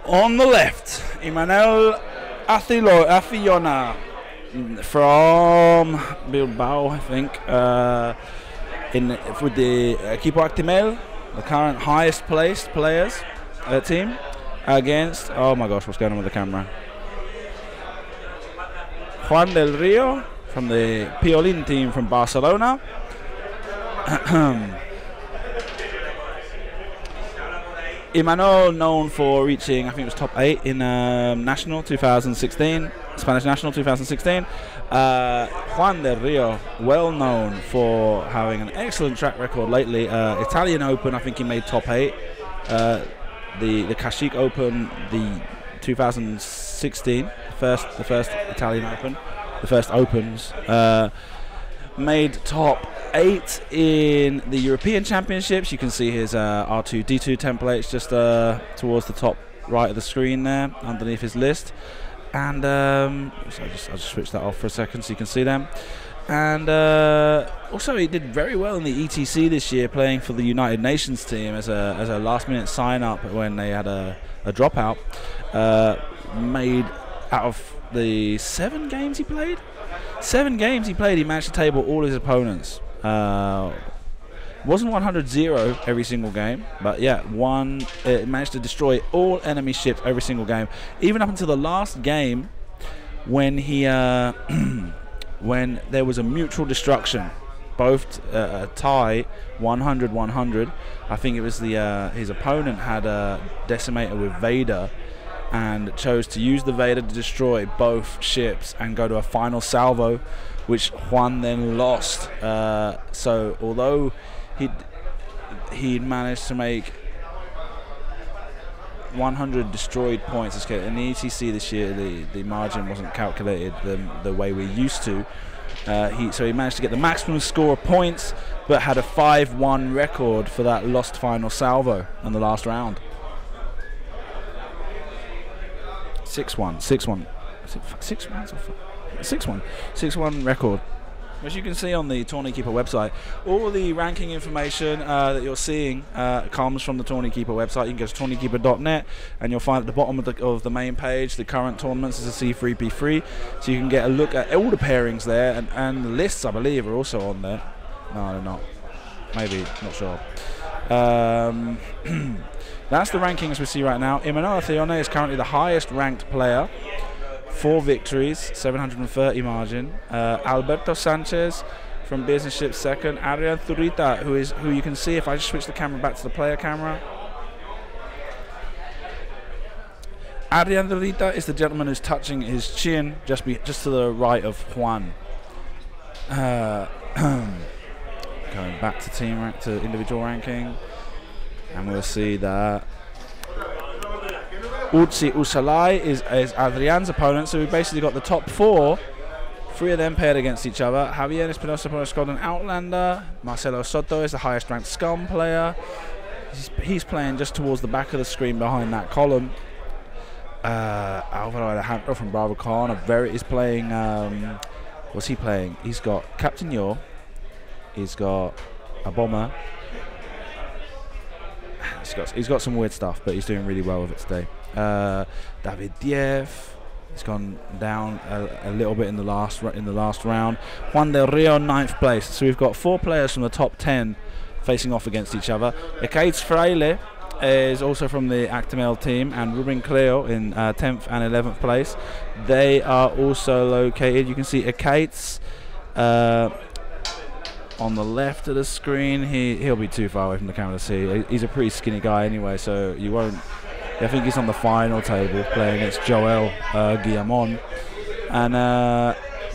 On the left, Imanol Acillona from Bilbao, I think, with the Equipo Actimel, the current highest placed players team, against, oh my gosh, what's going on with the camera? Juan del Rio from the Piolín team from Barcelona. Imanol, known for reaching, I think it was top 8 in National 2016, Spanish National 2016. Juan del Rio, well known for having an excellent track record lately. Italian Open, I think he made top 8. The Kashik Open, the 2016, the first Italian Open, the first Opens, made top 8 in the European Championships. You can see his R2D2 templates just towards the top right of the screen there, underneath his list. And so I'll just switch that off for a second so you can see them. And also he did very well in the ETC this year, playing for the United Nations team as a last-minute sign-up when they had a dropout. Made out of the 7 games he played, he managed to table all his opponents. Wasn't 100-0 every single game, but yeah, managed to destroy all enemy ships every single game, even up until the last game when he when there was a mutual destruction, both a tie 100-100. I think it was his opponent had a decimator with Vader and chose to use the Vader to destroy both ships and go to a final salvo, which Juan then lost. So although he'd managed to make 100 destroyed points, in the ETC this year the margin wasn't calculated the way we're used to. So he managed to get the maximum score of points, but had a 5-1 record for that lost final salvo in the last round. 6-1 record. As you can see on the Tourney Keeper website, all the ranking information that you're seeing comes from the Tourney Keeper website. You can go to tourneykeeper.net and you'll find at the bottom of the main page the current tournaments as a C3P3, so you can get a look at all the pairings there, and the lists, I believe, are also on there. No, they're not. Maybe, not sure. That's the rankings we see right now. Imanol Acillona is currently the highest ranked player. 4 victories, 730 margin. Alberto Sanchez from Business Ship second. Adrian Zurita, who you can see if I just switch the camera back to the player camera. Adrian Zurita is the gentleman who's touching his chin just to the right of Juan. Going back to to individual ranking, and we'll see that Utsi Usalai is Adrian's opponent, so we basically got the top 4, 3 of them paired against each other. Javier Espinosa has got an Outlander. Marcelo Soto is the highest ranked Scum player. He's playing just towards the back of the screen behind that column. Alvaro Alejandro from Bravo Khan is playing, what's he playing? He's got Captain Yor, he's got a bomber. He's got some weird stuff, but he's doing really well with it today. David Diev, he's gone down a little bit in the last round. Juan del Rio 9th place. So we've got 4 players from the top 10 facing off against each other. Ekaitz Fraile is also from the Actimel team, and Ruben Cleo in 10th and 11th place. They are also located. You can see Ekaitz on the left of the screen. He'll be too far away from the camera to see. He's a pretty skinny guy anyway, so you won't. I think he's on the final table playing against Joel Guillamon, and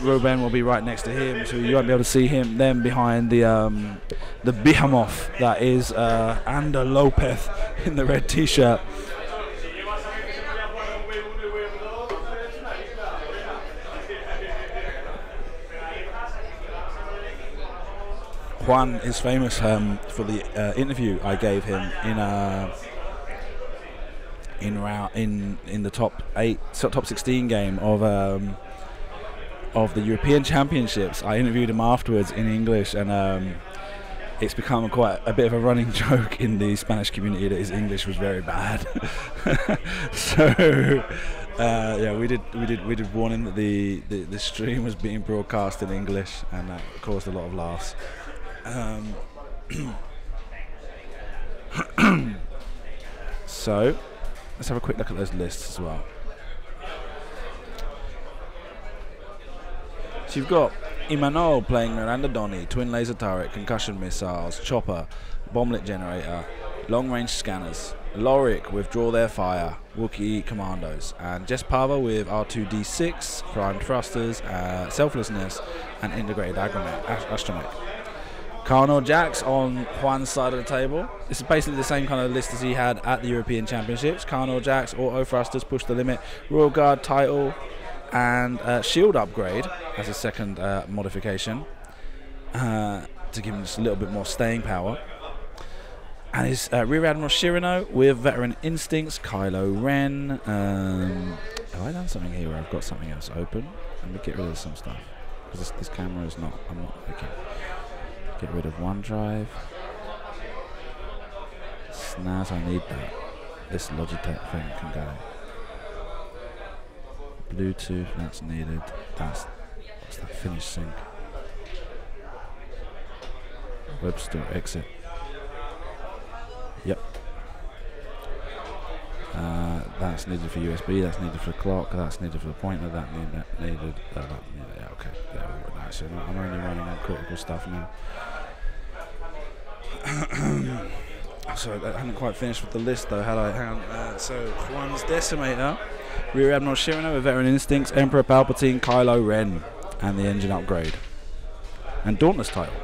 Ruben will be right next to him, so you won't be able to see him then behind the behemoth that is Ander Lopez in the red t-shirt. Juan is famous for the interview I gave him in the top 16 game of the European Championships. I interviewed him afterwards in English, and it's become quite a bit of a running joke in the Spanish community that his English was very bad. So yeah, we did warn him that the stream was being broadcast in English, and that caused a lot of laughs. So let's have a quick look at those lists as well. So you've got Imanol playing Miranda Donny, twin laser turret, concussion missiles, chopper, bomblet generator, long range scanners. Lorik with draw their fire, Wookiee commandos, and Jess Pava with R2D6, primed thrusters, selflessness, and integrated astromech. Carnor Jax on Juan's side of the table. This is basically the same kind of list as he had at the European Championships. Carnor Jax, auto thrusters, push the limit, Royal Guard title, and shield upgrade as a second modification to give him just a little bit more staying power. And his Rear Admiral Shirano with veteran instincts, Kylo Ren. Have I done something here where I've got something else open? Let me get rid of some stuff because this camera is not. I'm not looking. Get rid of OneDrive. Snaz, I need that. This Logitech thing can go. Bluetooth, that's needed. What's that? Finish sync. Web store exit. Yep. That's needed for USB. That's needed for the clock. That's needed for the pointer. That needed. Yeah, okay. Yeah, nice. So I'm only running on critical stuff now. So I hadn't quite finished with the list though, had I? Hang on. So Juan's Decimator, Rear Admiral Shirano with veteran instincts, Emperor Palpatine, Kylo Ren, and the engine upgrade, and Dauntless title.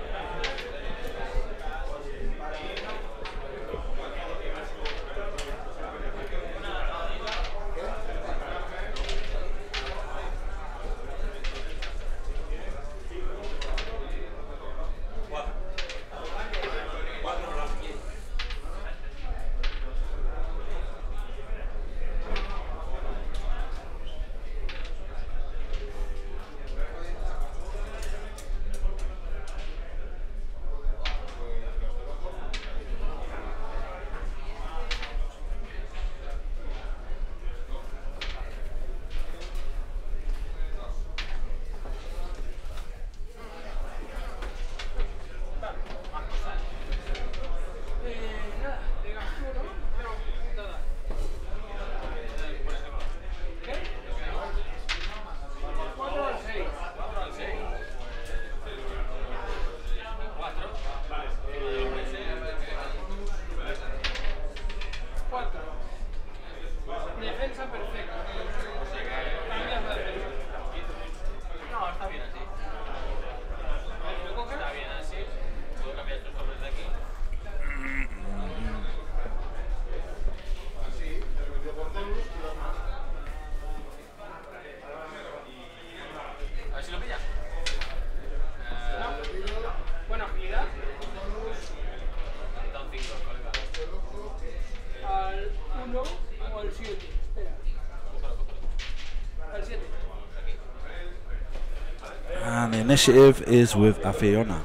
And the initiative is with Acillona,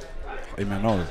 Imanol.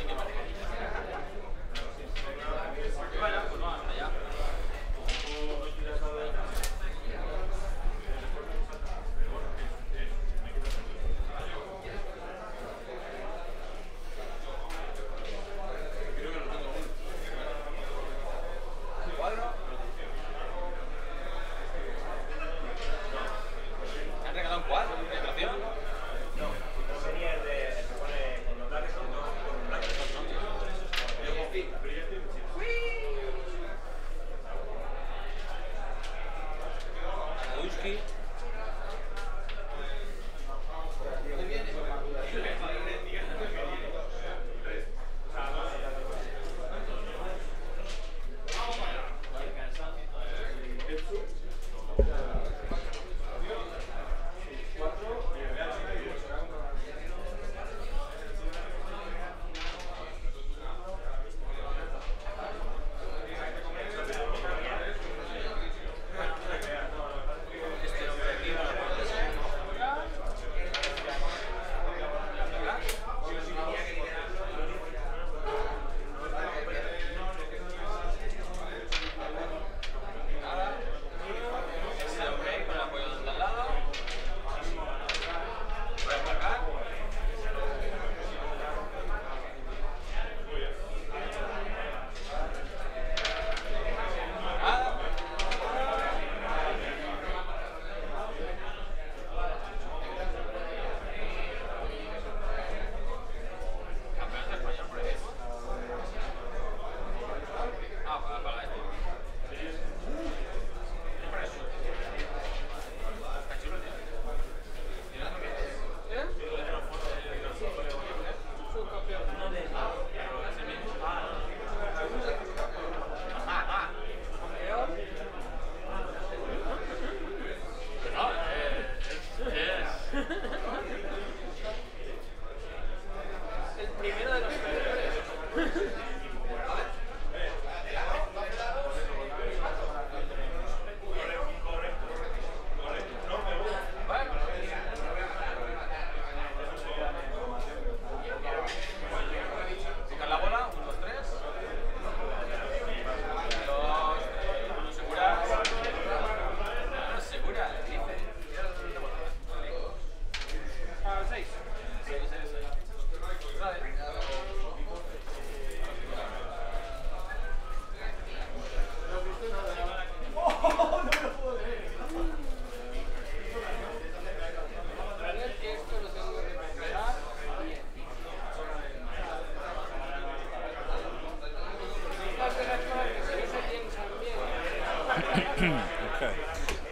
Okay.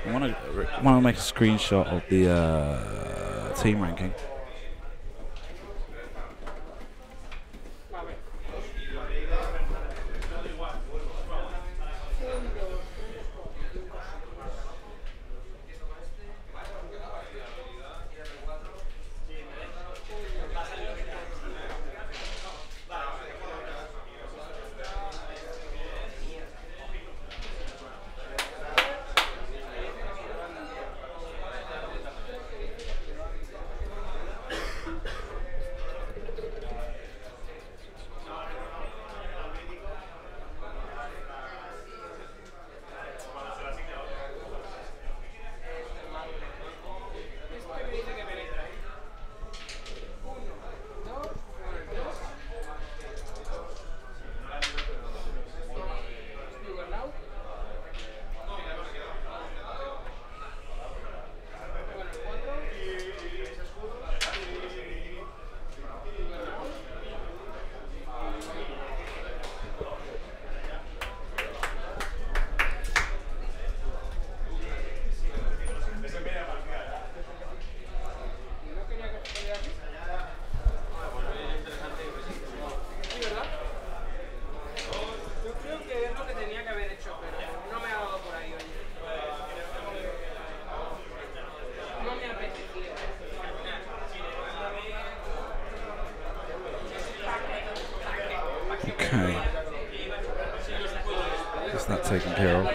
I want to make a screenshot of the team ranking. Okay. Is that taken care of?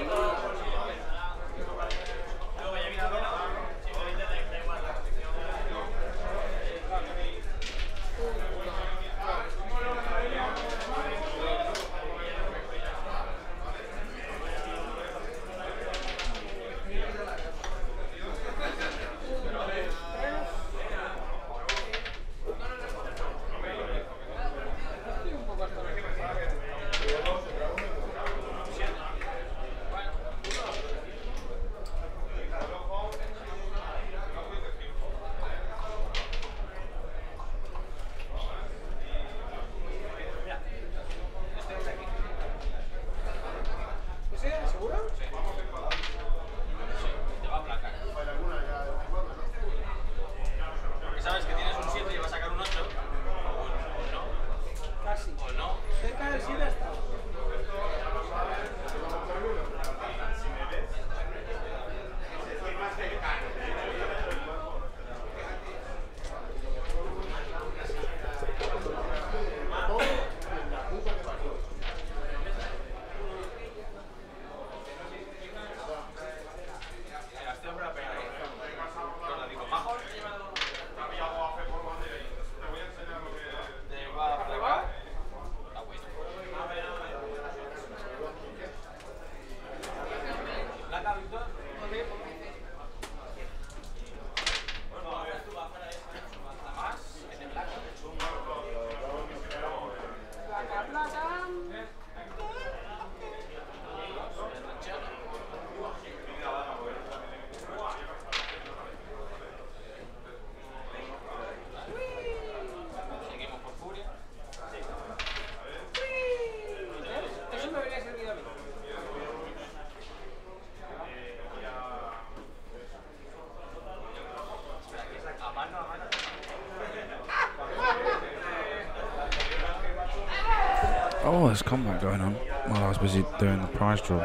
Oh, there's combat going on while I was busy doing the prize draw.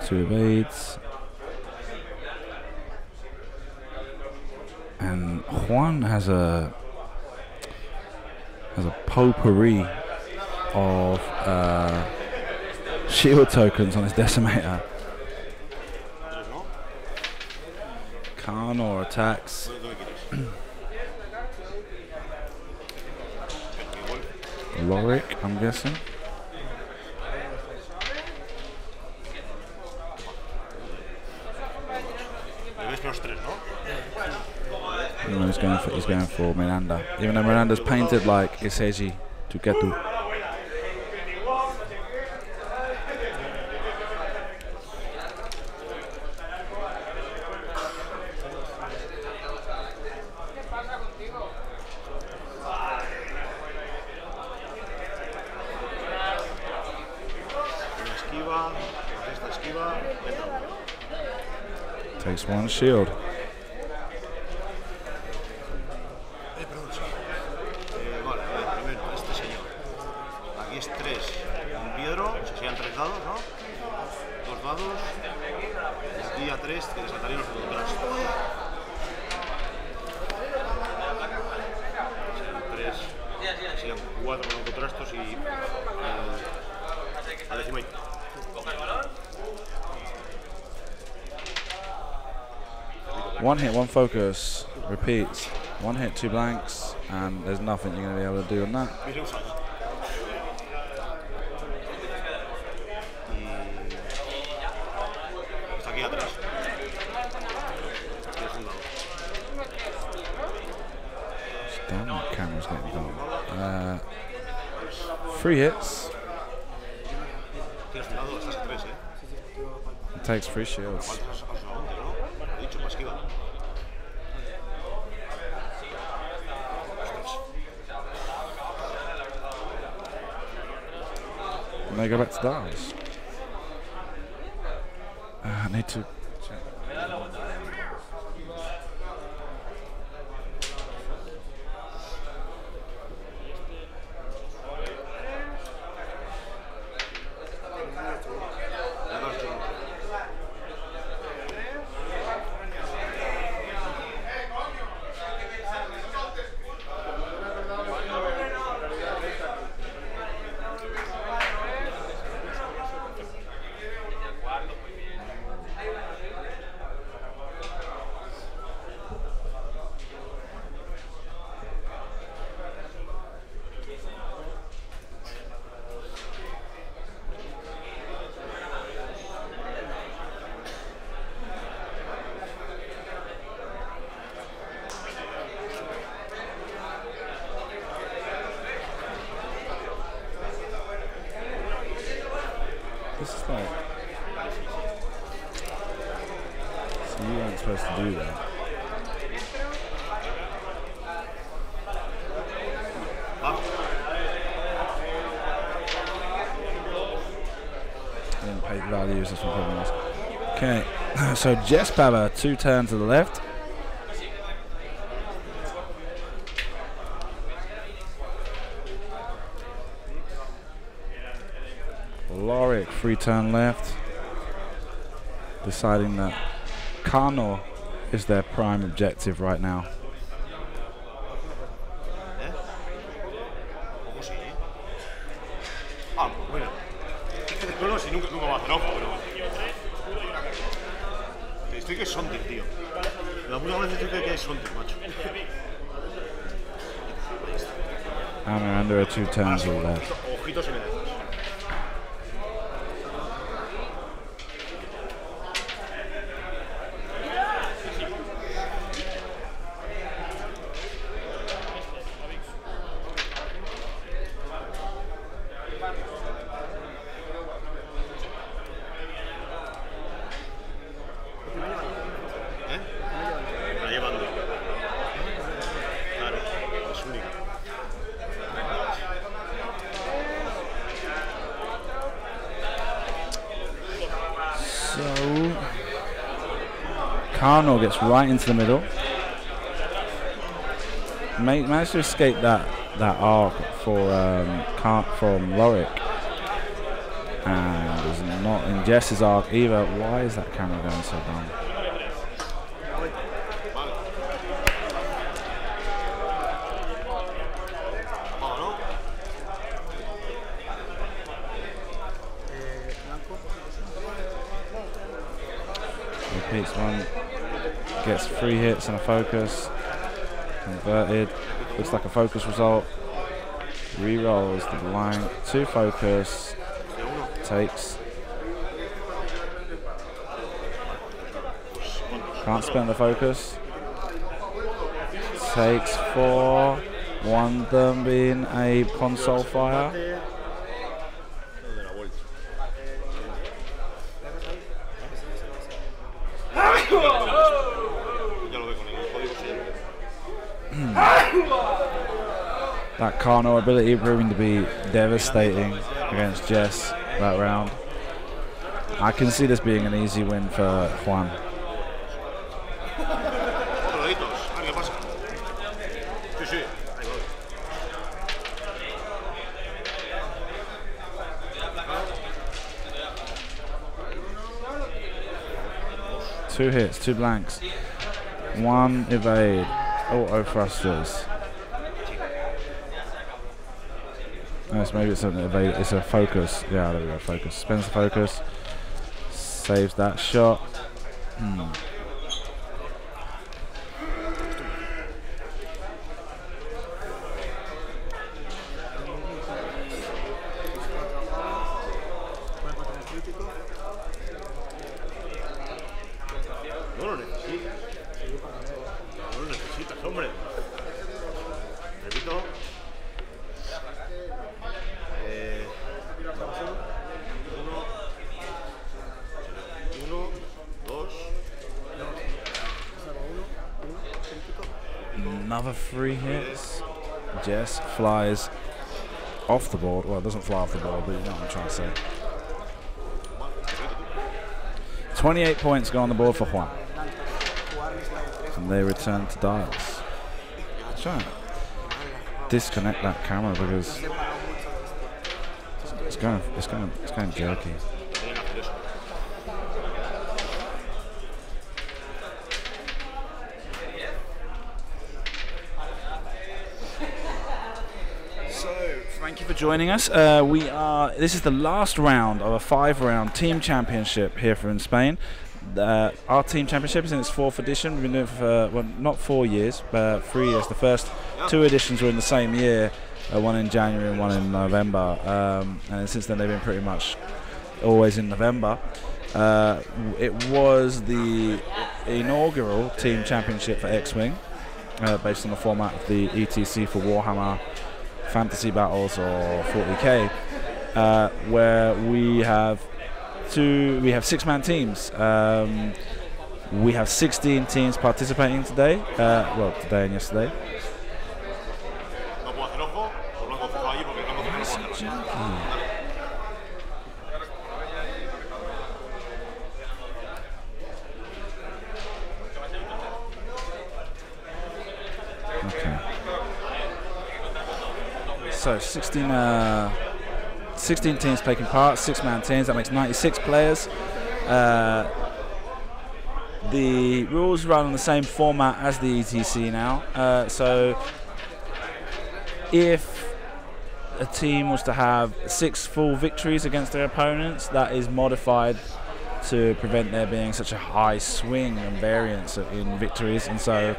Two evades. And Juan has a potpourri of shield tokens on his decimator. Carnor attacks. Lorik, I'm guessing. No, he's going for Miranda. Even though Miranda's painted like Iseji to get to. Takes one shield. Vale, a ver, primero, este señor. Aquí es 3 un piedro, o sea, serían 3 dados, ¿no? 2 dados. Y aquí a 3 que le saltarían los autotrastos. Serían 4 con autotrastos y a decimate. One hit, one focus, repeats. One hit, 2 blanks, and there's nothing you're going to be able to do on that. Está aquí atrás. Damn, that camera's getting dull. 3 hits. It takes 3 shields. And they go back to dials. I need to check. This is like, so you weren't supposed to do that. Didn't pay values, that's what the problem was. Okay, so Jess Baba, 2 turns to the left. Lorik, 3 turn left, deciding that Kano is their prime objective right now. Estoy que es Sontic, tío. La puta vez estoy que es Sontic, macho. Hammer under a 2 turns to the left. Ojitos y me dejas. Kano gets right into the middle. Managed to escape that arc from Lorik. And is not in Jess's arc either. Why is that camera going so down? Repeats one. Gets 3 hits and a focus. Converted. Looks like a focus result. Re-rolls the blank. 2 focus. Takes. Can't spend the focus. Takes 4. One of them being a console fire. That Kano ability proving to be devastating against Jess that round. I can see this being an easy win for Juan. ¿Qué pasa? Sí, sí. Ahí voy. 2 hits, 2 blanks, 1 evade, auto thrusters. Yes, maybe it's an evade, it's a focus. Yeah, there we go, focus. Spins the focus, saves that shot. No lo necesitas. No lo necesitas, hombre. Repito. 1, 2. Another 3 hits. Jess flies off the board. Well, it doesn't fly off the board, but you know what I'm trying to say. 28 points go on the board for Juan. And they return to dials. Try to disconnect that camera because it's going jerky. Thank you for joining us. This is the last round of a 5-round team championship here in Spain. Our team championship is in its 4th edition. We've been doing it for, well, not 4 years, but 3 years. The first 2 editions were in the same year, one in January and one in November. And since then they've been pretty much always in November. It was the inaugural team championship for X-Wing, based on the format of the ETC for Warhammer Fantasy Battles or 40k, where we have 6-man teams. We have 16 teams participating today. Well, today and yesterday. Okay. So 16 teams taking part, 6-man teams. That makes 96 players. The rules run on the same format as the ETC now. So if a team was to have 6 full victories against their opponents, that is modified to prevent there being such a high swing and variance in victories. And so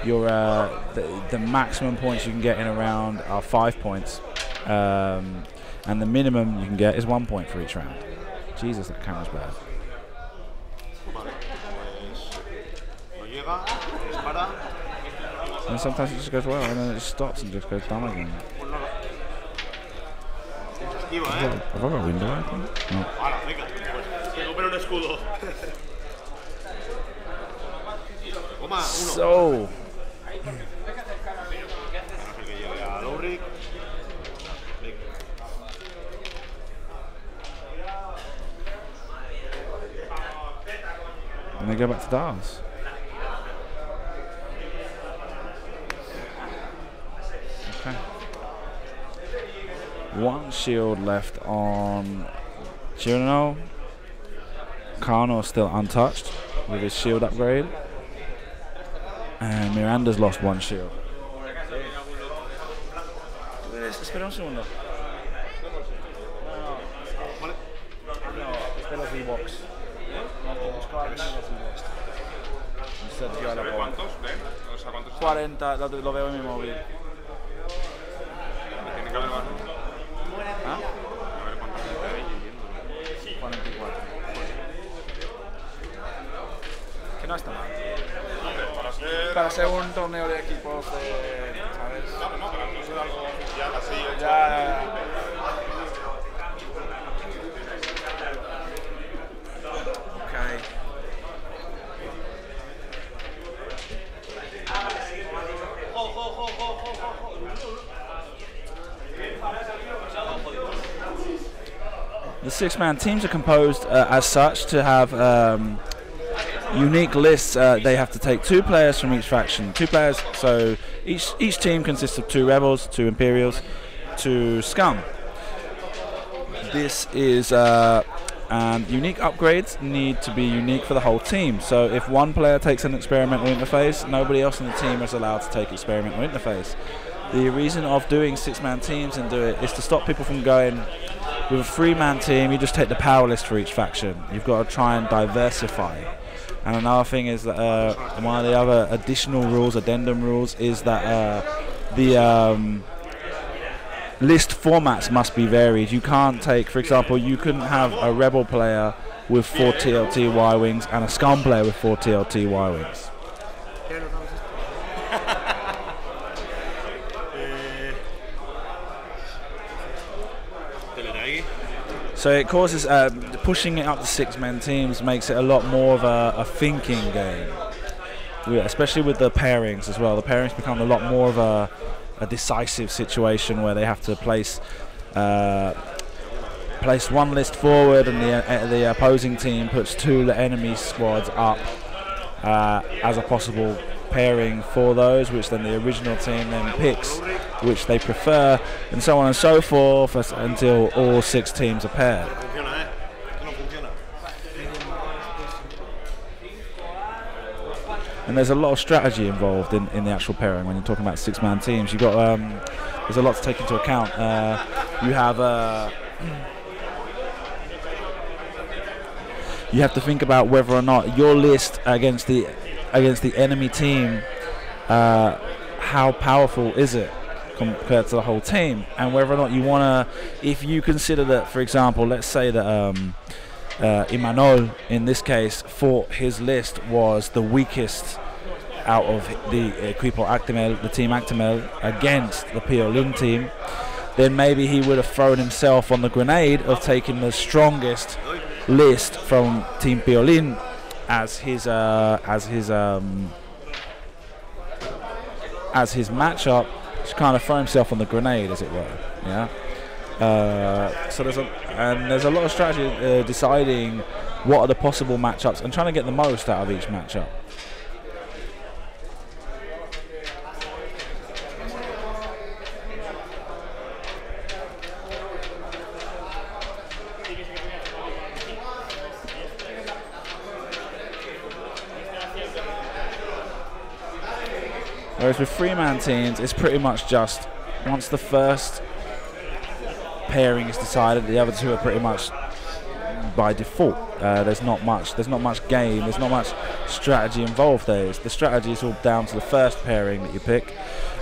your the maximum points you can get in a round are 5 points, and the minimum you can get is 1 point for each round. Jesus, the camera's bad. And sometimes it just goes well, and then it just stops and just goes down again. Have I got a window open? No. So. And they go back to Dars. Okay. 1 shield left on Juno. Kano still untouched with his shield upgrade. And Miranda's lost 1 shield. Espera un segundo. No, es de los D-Box. ¿Cuántos? ¿Cuántos? 40, lo veo en mi móvil. Tiene que haber más. ¿Ah? A ver cuántos gente hay viviendo. 44. Que no está mal. Para ser un torneo de equipos de, ¿sabes? No, pero no será algo oficial así hecho. Ya. The six-man teams are composed as such to have unique lists. They have to take 2 players from each faction. 2 players, so each team consists of 2 rebels, 2 imperials, 2 scum. This is and unique upgrades need to be unique for the whole team. So if one player takes an experimental interface, nobody else in the team is allowed to take experimental interface. The reason of doing 6-man teams and do it is to stop people from going with a 3-man team. You just take the power list for each faction. You've got to try and diversify. And another thing is that one of the other additional rules, addendum rules, is that the list formats must be varied. You can't take, for example, you couldn't have a rebel player with 4 TLT Y-wings and a scum player with 4 TLT Y-wings. So it causes pushing it up to 6-man teams makes it a lot more of a thinking game, especially with the pairings as well. The pairings become a lot more of a decisive situation where they have to place one list forward, and the opposing team puts 2 enemy squads up as a possible pairing for those, which then the original team then picks which they prefer, and so on and so forth until all 6 teams are paired. And there's a lot of strategy involved in the actual pairing when you're talking about 6-man teams. You've got there's a lot to take into account. You have to think about whether or not your list against the enemy team, how powerful is it compared to the whole team, and whether or not you want to, if you consider that, for example, let's say that Imanol in this case thought his list was the weakest out of the Equipo Actimel, the team Actimel, against the Piolin team, then maybe he would have thrown himself on the grenade of taking the strongest list from Team Piolin as his matchup, to kind of throw himself on the grenade, as it were. Yeah. So there's a lot of strategy deciding what are the possible matchups and trying to get the most out of each matchup. Whereas with 3-man teams, it's pretty much just once the first pairing is decided, the other 2 are pretty much by default. There's not much game, there's not much strategy involved there. The strategy is all down to the first pairing that you pick,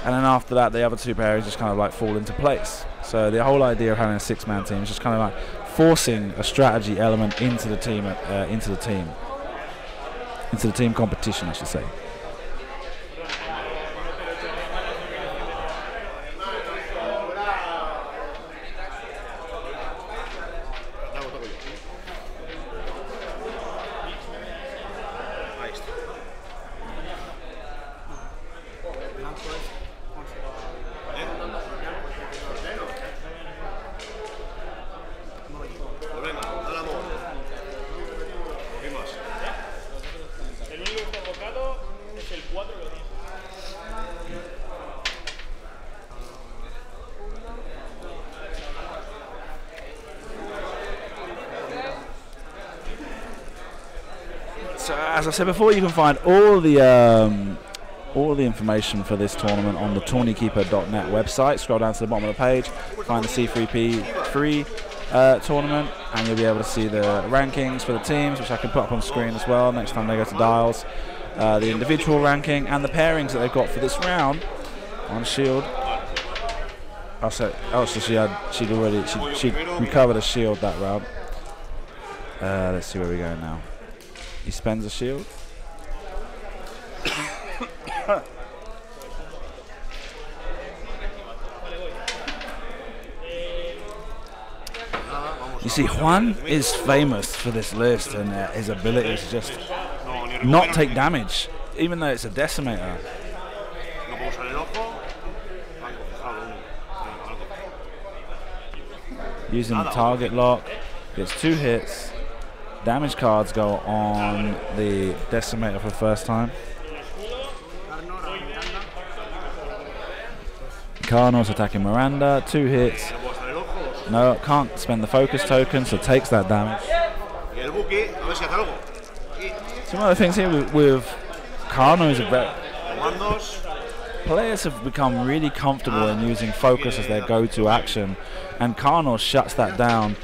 and then after that the other 2 pairings just kind of like fall into place. So the whole idea of having a 6-man team is just kind of like forcing a strategy element into the team competition, I should say. So as I said before, you can find all the information for this tournament on the tourneykeeper.net website. Scroll down to the bottom of the page, find the C3P3 tournament, and you'll be able to see the rankings for the teams, which I can put up on screen as well next time they go to dials. The individual ranking and the pairings that they've got for this round on Shield. So she'd recovered a shield that round. Let's see where we're going now. He spends a shield. You see, Juan is famous for this list, and his ability is just not take damage, even though it's a decimator. Using the target lock. Gets 2 hits. Damage cards go on the Decimator for the first time. Carno's attacking Miranda. 2 hits. No, can't spend the focus token, so takes that damage. Some other things here with Carno's players have become really comfortable in using focus as their go-to action, and Carno shuts that down.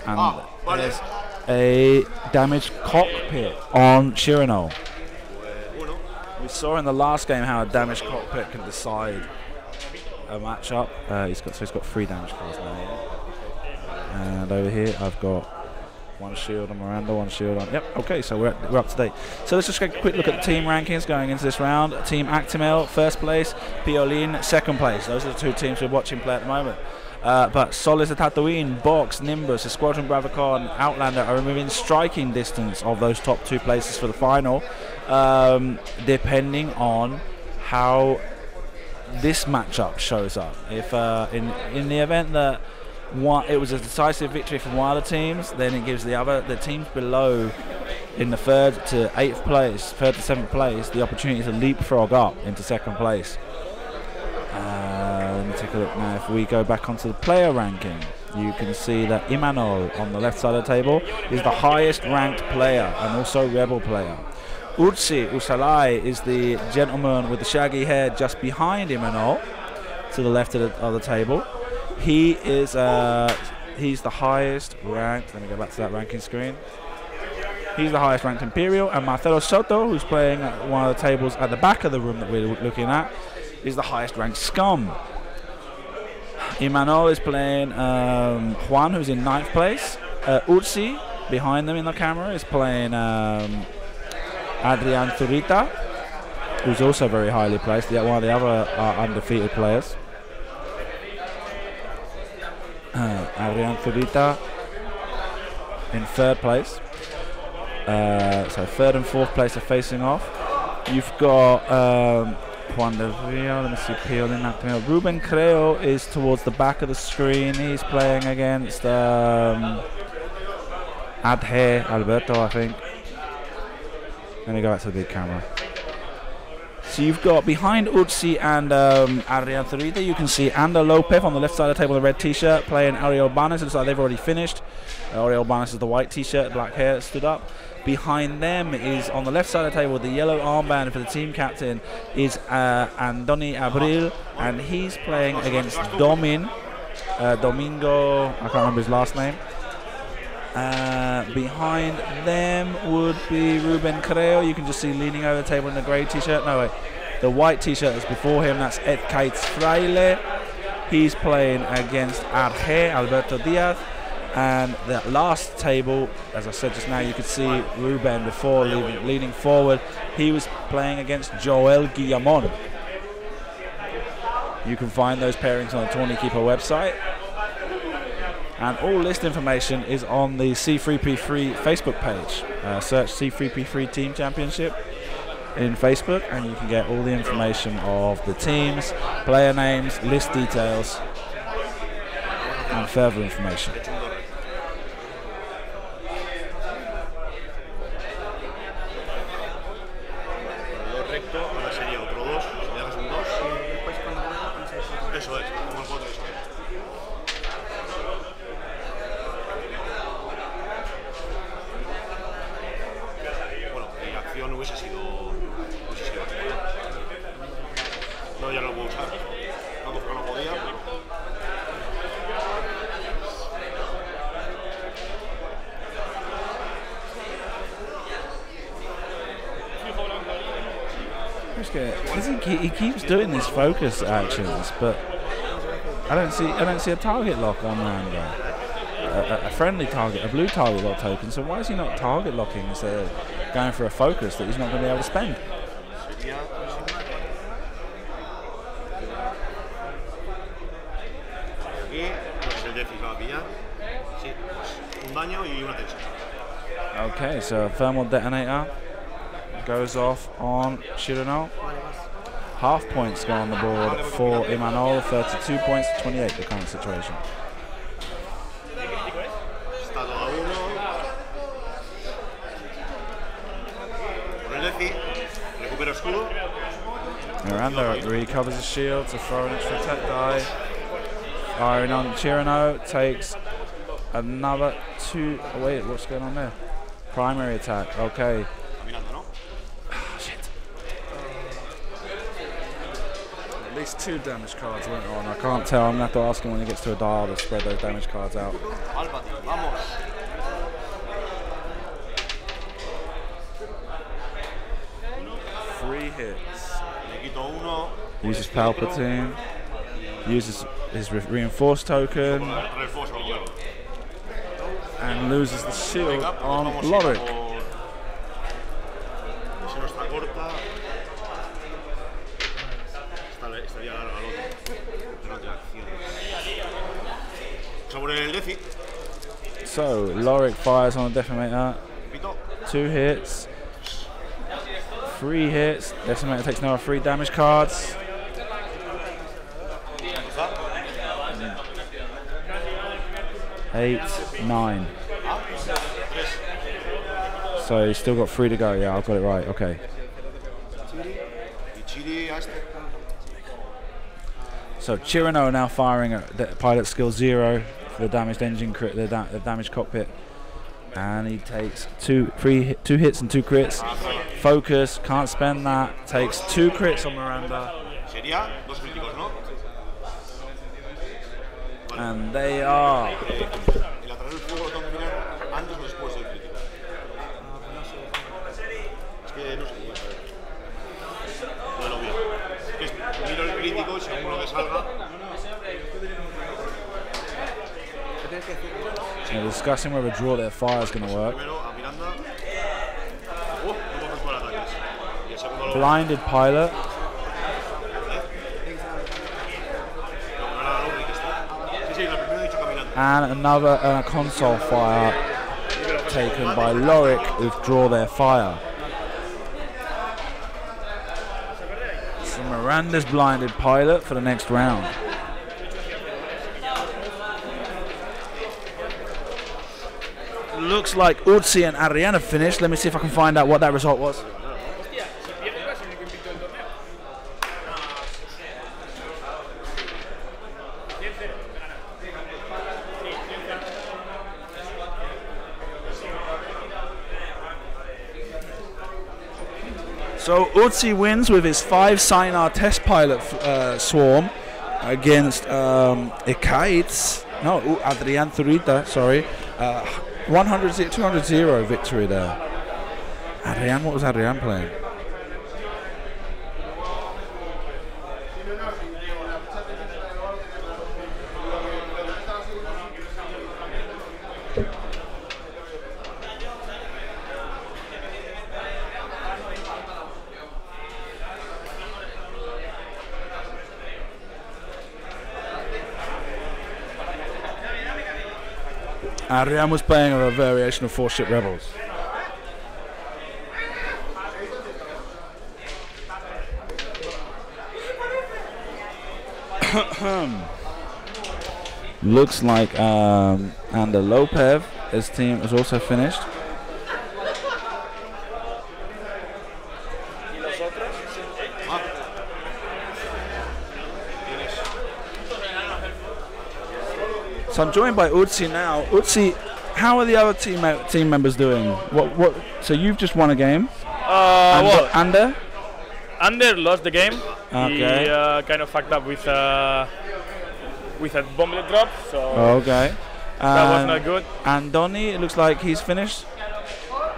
And there's a damaged cockpit on Shirano. We saw in the last game how a damaged cockpit can decide a matchup. He's got 3 damage cards now. And over here I've got 1 shield on Miranda, 1 shield on. Yep. Okay, so we're up to date. So let's just take a quick look at the team rankings going into this round. Team Actimel, first place. Piolin, second place. Those are the 2 teams we're watching play at the moment. But Solis the Tatooine, Box, Nimbus, Squadron Bravicon, Outlander are within striking distance of those top 2 places for the final, depending on how this matchup shows up. If in the event that it was a decisive victory for one of the teams, then it gives the teams below in the 3rd to 8th place, 3rd to 7th place, the opportunity to leapfrog up into 2nd place. Let me take a look now. If we go back onto the player ranking, you can see that Imanol on the left side of the table is the highest ranked player and also rebel player. Usalai is the gentleman with the shaggy hair just behind Imanol to the left of the table. He is he's the highest ranked. Let me go back to that ranking screen. He's the highest ranked Imperial, and Marcelo Soto, who's playing at one of the tables at the back of the room that we're looking at, is the highest ranked Scum. Imanol is playing Juan, who's in 9th place. Ursi, behind them in the camera, is playing Adrian Zurita, who's also very highly placed, one of the other undefeated players. Adrian Zurita in 3rd place. So 3rd and 4th place are facing off. You've got Juan del Rio, let me see, Piolin, Ruben Creo is towards the back of the screen. He's playing against Adhe Alberto, I think. Let me go back to the big camera. So you've got behind Utsi and Adrian Zurita, you can see Ander Lopez on the left side of the table in a red t-shirt playing Ariel Banes. It looks like they've already finished. Ariel Banes is the white t-shirt, black hair, stood up. Behind them is, on the left side of the table, the yellow armband for the team captain is Andoni Abril, and he's playing against Domingo, I can't remember his last name. Behind them would be Ruben Creo. You can just see leaning over the table in the grey t-shirt. No, wait, the white t-shirt is before him. That's Ed Kaitz Fraile. He's playing against Arge Alberto Diaz. And the last table, as I said just now, you could see Ruben before leaning forward. He was playing against Joel Guillamon. You can find those pairings on the Tourney Keeper website. And all list information is on the C3P3 Facebook page. Search C3P3 Team Championship in Facebook, and you can get all the information of the teams, player names, list details, and further information. He keeps doing these focus actions, but I don't see a target lock on Rambo. A friendly target, a blue target lock token. So why is he not target locking instead of going for a focus that he's not going to be able to spend? Okay, so a thermal detonator goes off on Shirano. Half points go on the board for Imanol, 32 points to 28, the current situation. escudo. Miranda recovers his shield to throw an extra attack die. Firing on Chirano, takes another 2. Oh, wait, what's going on there? Primary attack, okay. Miranda, ¿no? Shit. At least 2 damage cards went on. I can't tell. I'm going to have to ask him when he gets to a dial to spread those damage cards out. Palpatine, vamos. 3 hits. Le quito 1. Uses Palpatine. Uses his reinforced token. Refuerzo, claro. And loses the shield Venga, pues on vamos a ir Lorik. por... Si no está corta... Estaría larga el otro. No tiene acción. Sobre el Defi. So, Lorik fires on a Decimator. Repito. 2 hits. 3 hits. Decimator takes another 3 damage cards. 8, 9. So he's still got 3 to go. Yeah, I've got it right. Okay. So Chirano now firing at the pilot skill 0 for the damaged engine crit, the damaged cockpit, and he takes 2 hits and 2 crits. Focus, can't spend that. Takes 2 crits on Miranda. Sería 2 críticos, ¿no? And they are. El atraer el fuego lo tengo que mirar antes o después del crítico. Es que no sé qué saber. No lo veo. Es que miro el crítico y según lo que salga. They're discussing whether draw their fire is going to work. Primero a Miranda. No coges para ataques. Y el segundo lo. Blinded pilot. And another console fire taken by Lorik, withdraw their fire. So Miranda's blinded pilot for the next round. Looks like Utsi and Adriana finished. Let me see if I can find out what that result was. So Utsi wins with his 5 Sinar test pilot swarm against Ikaitz. No, Adrian Zurita, sorry. 200-0 victory there. Adrian, what was Adrian playing? Adrian was playing a variation of 4 Ship Rebels. Looks like Ander Lopev, his team is also finished. So I'm joined by Utsi now. Utsi, how are the other team members doing? What? So you've just won a game. Ander lost the game. Okay. He kind of fucked up with a bomblet drop. So okay. That was not good. And Donny, it looks like he's finished.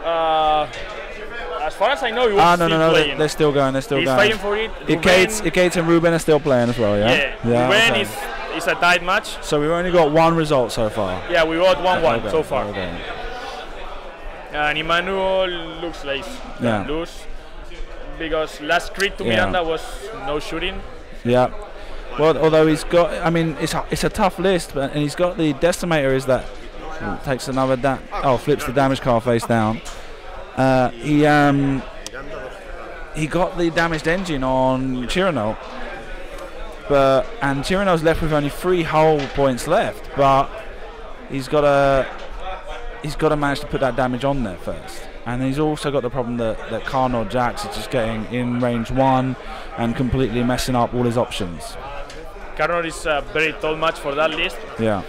As far as I know, he was still playing. They're still going. He's fighting for it. Ikaitz and Ruben are still playing as well. Yeah. Ruben is a tight match. So we've only got 1 result so far. Yeah, we got 1-1 so far. Okay. And Imanol looks like lose because last crit to Miranda was no shooting. Yeah. Well, although he's got, I mean, it's a tough list, but and he's got the Decimator is that takes another flips the damage card face down. He got the damaged engine on Chirano. And Chirano's left with only 3 hull points left, but he's got he's got to manage to put that damage on there first. And he's also got the problem that Carnor Jax is just getting in range 1 and completely messing up all his options. Carnor is a very tall match for that list. Yeah.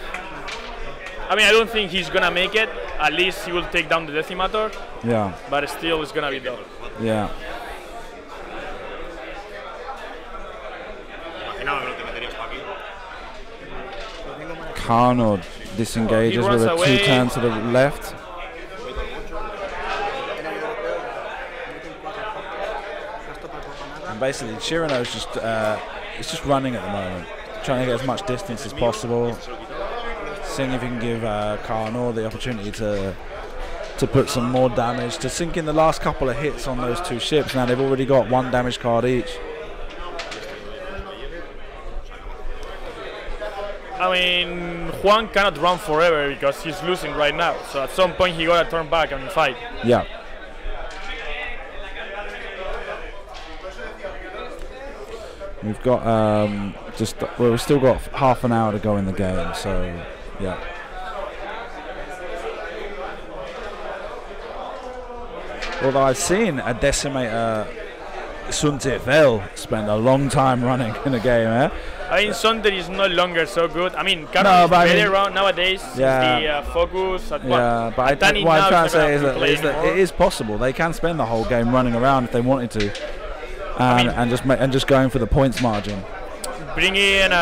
I mean, I don't think he's gonna make it. At least he will take down the Decimator. Yeah. But still, it's gonna be tough. Yeah. Carnor disengages with a 2-turn to the left. And basically, Chirino's just running at the moment, trying to get as much distance as possible. Seeing if he can give Carnor the opportunity to put some more damage, to sink in the last couple of hits on those 2 ships. Now they've already got 1 damage card each. I mean, Juan cannot run forever because he's losing right now. So at some point he gotta turn back and fight. Yeah. We've got we've still got half an hour to go in the game, so yeah. Although I've seen a Decimator Suntifel spend a long time running in a game, eh? I mean, Sunter is no longer so good. I mean, Carnor is better around nowadays. Yeah. The focus at yeah, but what I'm trying to say is that it is possible. They can spend the whole game running around if they wanted to, and just going for the points margin. Bringing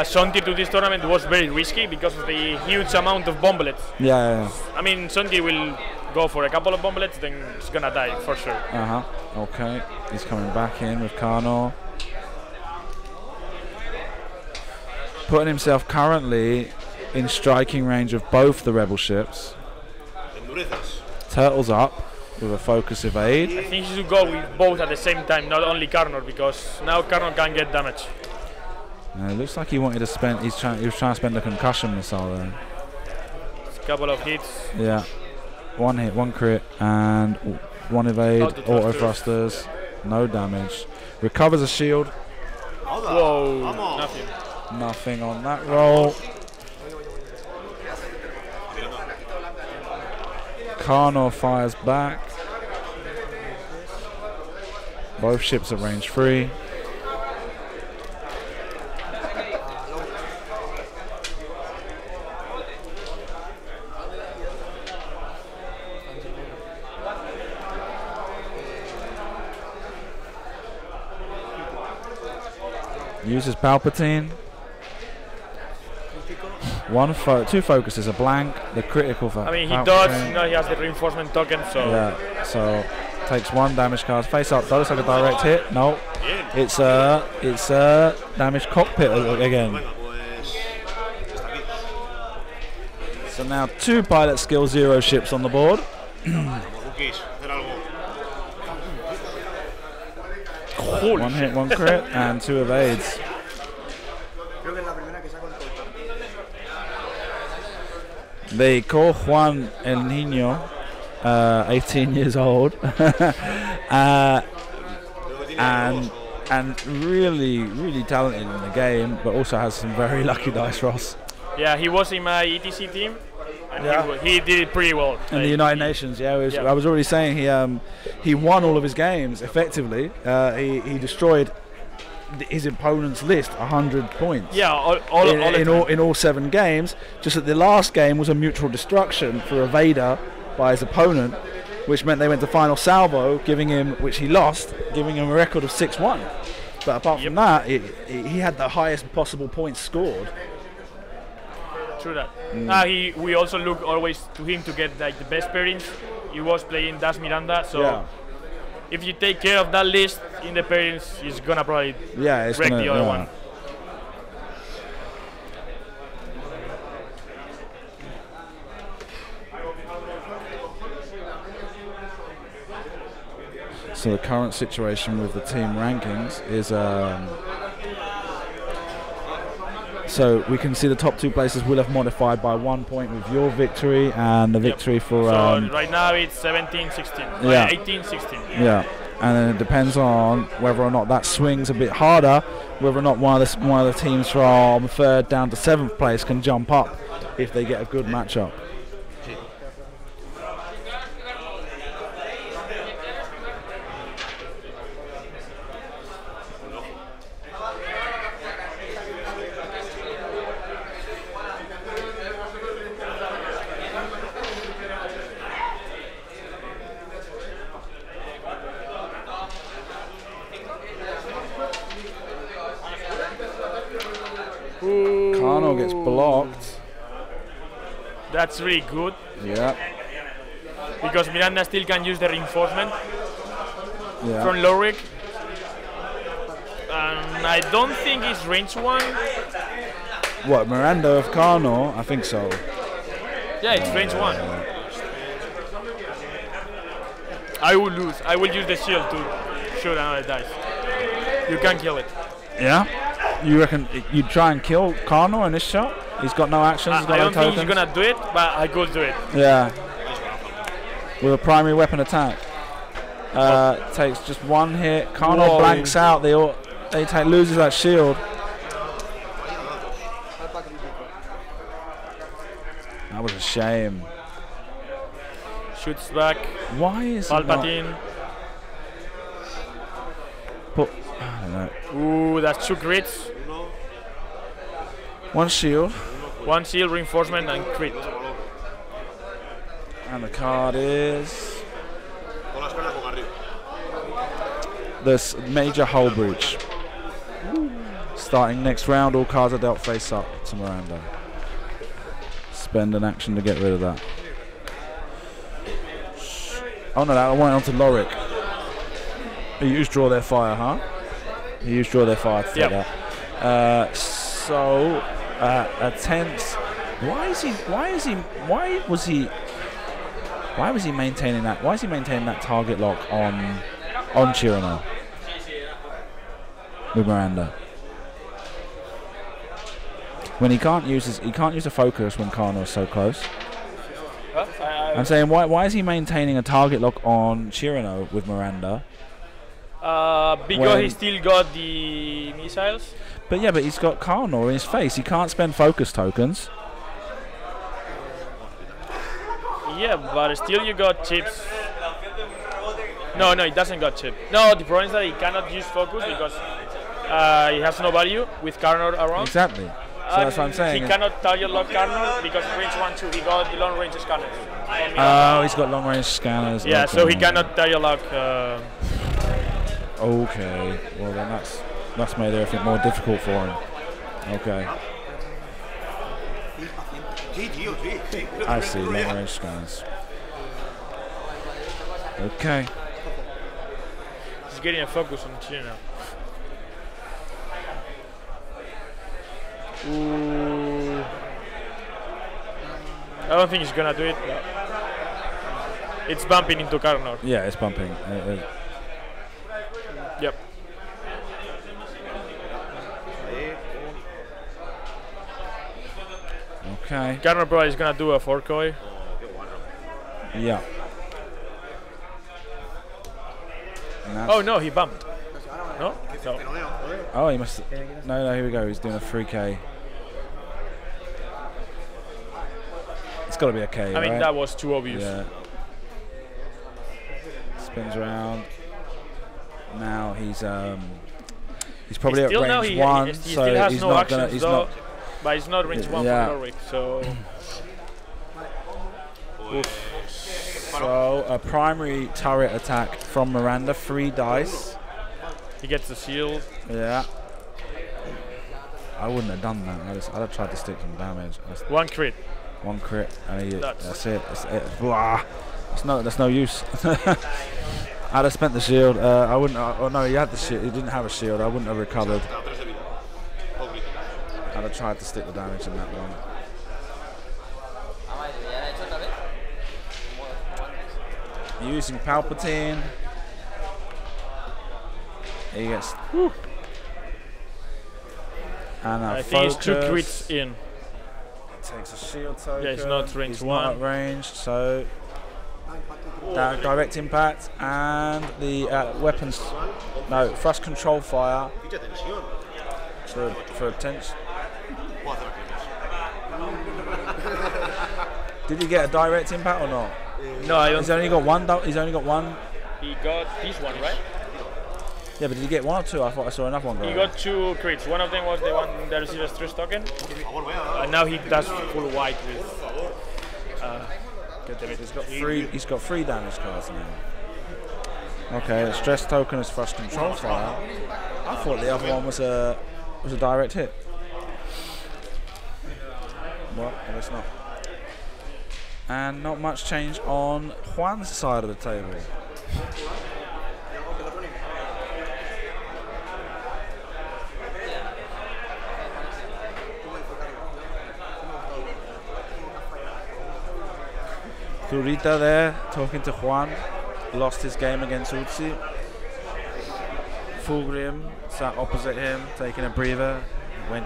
Sonti to this tournament was very risky because of the huge amount of bomblets. Yeah. I mean, Sonti will go for a couple of bomblets, then he's gonna die for sure. Okay, he's coming back in with Carnor. Putting himself currently in striking range of both the rebel ships. Turtles up with a focus evade. I think he should go with both at the same time, not only Carnor, because now Carnor can get damage. It looks like he wanted to spend. He was trying to spend a concussion missile there. A couple of hits. Yeah, 1 hit, 1 crit, and 1 evade. Auto thrusters, no damage. Recovers a shield. Whoa! Nothing. Nothing on that roll. Carnor fires back. Both ships at range 3. Uses Palpatine. 2 focuses, a blank, the critical for. I mean, he dodged, you know, he has the reinforcement token, so. Yeah, so takes 1 damage card. Face up, does like a direct hit. No, it's a damaged cockpit again. So now 2 pilot skill 0 ships on the board. 1 hit, 1 crit, and 2 evades. They call Juan El Niño, 18 years old, and really talented in the game, but also has some very lucky dice rolls. Yeah, he was in my ETC team, and he did it pretty well. In the United Nations, I was already saying he won all of his games effectively. He destroyed his opponent's list 100 points. Yeah, in all 7 games. Just that the last game was a mutual destruction for Evader by his opponent, which meant they went to final salvo, which he lost, giving him a record of 6-1. But apart from that, he had the highest possible points scored. True that. We also look always to him to get like the best pairings. He was playing Das Miranda, so if you take care of that list in the pairings, he's gonna probably wreck the other one. So the current situation with the team rankings is so we can see the top 2 places will have modified by 1 point with your victory and the victory for. So right now it's 17-16. 18-16. Yeah, and then it depends on whether or not that swings a bit harder, whether or not one of the teams from 3rd down to 7th place can jump up if they get a good matchup. Carno gets blocked. That's really good Yeah. because Miranda still can use the reinforcement Yeah. from Lorik. And I don't think it's range 1. What, Miranda of Carno? I think so. Yeah, it's range 1. I will lose. I will use the shield to shoot another dice. You can kill it. Yeah? You reckon you'd try and kill Carno in this shot? He's got no actions, he's got I no don't think tokens? he's gonna do it, but I could do it. Yeah. With a primary weapon attack. Takes just one hit. Carno Whoa. blanks out. Loses that shield. That was a shame. Shoots back. Why is he not Palpatine. I don't know. Ooh, that's 2 crits. One shield. 1 shield, reinforcement, and crit. And the card is Con las piernas boca arriba. this major hull breach. Starting next round, all cards are dealt face up to Miranda. Spend an action to get rid of that. Oh no, that went on to Lorik. He used draw their fire, huh? He used draw their fire to take Yep. that. So a tense. Why was he maintaining that? Why is he maintaining that target lock on Chirano with Miranda? When he can't use a focus when Carno's so close. I'm saying why is he maintaining a target lock on Chirano with Miranda? Because he still got the missiles. But he's got Carno in his face. He can't spend focus tokens. Yeah, but still you got chips. No, he doesn't got chip. No, the problem is that he cannot use focus because he has no value with Carnor around. Exactly. So that's what I'm saying. He cannot target lock Carnor because range 1, 2, he got the long range scanners. Oh, he's got long range scanners. Yeah, okay. so he cannot target lock. Okay, well then that's made everything more difficult for him. Okay, Sí, tío, sí. I see, long range scanners. Okay, He's getting a focus on China. Ooh. I don't think he's gonna do it. It's bumping into Carnor. yeah, it's bumping. Yep. Okay, Carnor probably is gonna do a 4-koi. yeah. And that's- Oh no, he bumped. No? No. Oh, he must. No, here we go. He's doing a 3K. It's got to be a K, I mean, right? that was too obvious. Yeah. Spins around. Now he's probably at Still now range 1, he so still has he's no not gonna. actions He's though, not. but it's not range 1 Yeah. for Norwich, so So a primary turret attack from Miranda, 3 dice. he gets the shield. Yeah. I wouldn't have done that. I'd have tried to stick some damage. 1 crit. 1 crit, and That's- that's it. That's it. Blah. That's no use. I'd have spent the shield. I wouldn't. Oh no, he had the shield. He didn't have a shield. I wouldn't have recovered. I'd have tried to stick the damage in that one. Using Palpatine. He gets. And I think it's 2 crits in. Takes a shield token. Yeah, it's not range He's 1. not at range, so direct impact and the weapons. No, thrust control fire Ficha tensión. for attention. Puedo hacer aquellos. Did he get a direct impact or not? No, I don't. He's only got one. He's only got one. He got this one, right? Yeah, but did he get 1 or 2? I thought I saw another one go. He got 2 crits. One of them was the one that received a stress token, Por favor, vea. and now he does full white with. Get the bit. He's got 3 damage cards now. Okay, the stress token is thrust control fire. I thought the other one was a direct hit. Well, I guess not. And not much change on Juan's side of the table. Zurita there talking to Juan. Lost his game against Utsi. Fulgrim sat opposite him, taking a breather. Went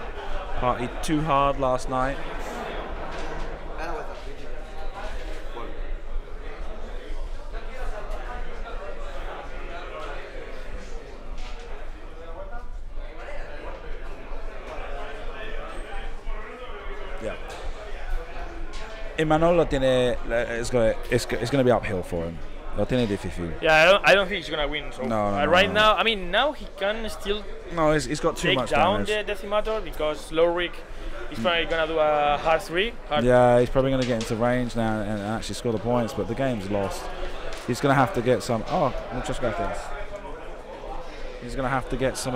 partied too hard last night. Yeah. Imanol lo tiene, it's going to be uphill for him. Lo tiene difícil. Yeah, I don't think he's gonna win. So No, right no. now, I mean, now he can still No, he's got too take much down damage. the Decimator because Lowrick is probably gonna do a hard 3. Yeah, he's probably going to get into range now and actually score the points, but the game's lost. He's going to have to get some. Oh, muchas gracias. He's going to have to get some.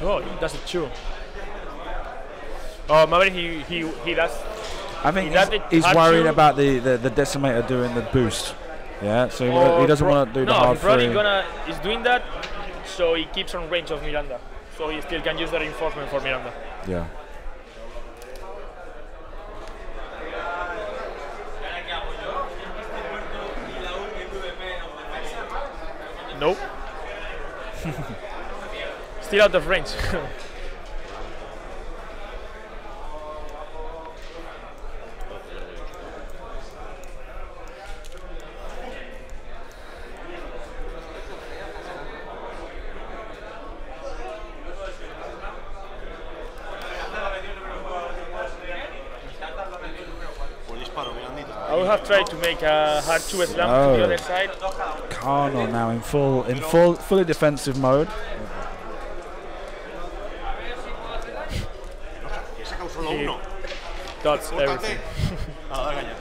Oh, that's a 2. Oh, maybe he does. I think He does he's it hard worried to- about the Decimator doing the boost. Yeah, so Or he doesn't want to do the hard he's probably three. is doing that, so he keeps on range of Miranda, so he still can use the reinforcement for Miranda. Yeah. Nope. Still out of range. Buen disparo, Mirandita. I would have tried to make a hard 2 slam to Oh. the other side. Kano now in fully defensive mode. Que he sacado solo Sí. uno. That's Córtate. everything. Nada, da caña.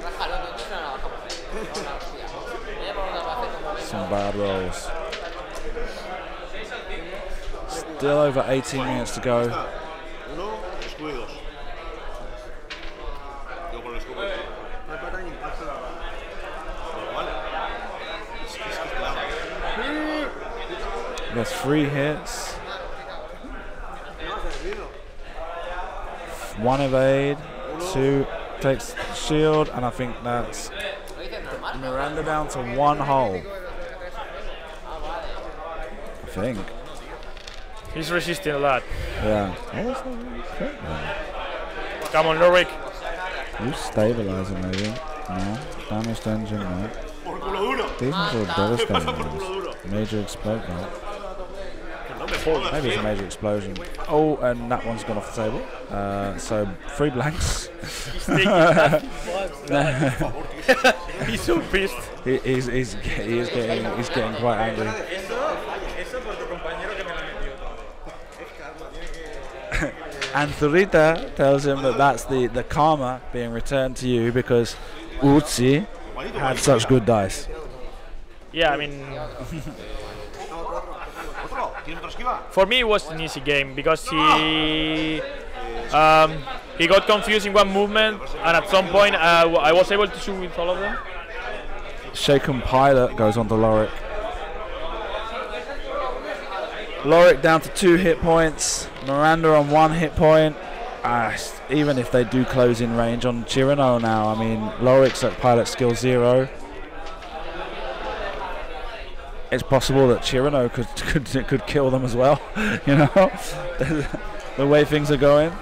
Some bad rolls. Still over 18 minutes to go. Uno, escudo y dos. Yo con el escudo. Igual. Es que claro. There's 3 hits. 1 evade, 2 takes shield, and I think that's Miranda down to 1 hull. I think. He's resisting a lot. Yeah. Come on, Lowrick. Who's stabilizing maybe? No. Damaged engine, no. Por culo duro. These ones are devastating. Major explosion. No me jodas, Maybe it's a tío. major explosion. Oh, and that one's gone off the table. So 3 blanks. He's taking that. He's so pissed. He's getting quite angry. And Zurita tells him that that's the karma being returned to you because Utsi had such good dice. Yeah, I mean, Otro. ¿Tienes otra esquiva? for me it was an easy game because he got confused in one movement, and at some point I was able to shoot with all of them. Shaken Pilot goes on to Lorik. Lorik down to 2 hit points. Miranda on 1 hit point. Even if they do close in range on Chirano now, I mean, Lorik's at pilot skill 0. It's possible that Chirano could kill them as well. You know, the way things are going.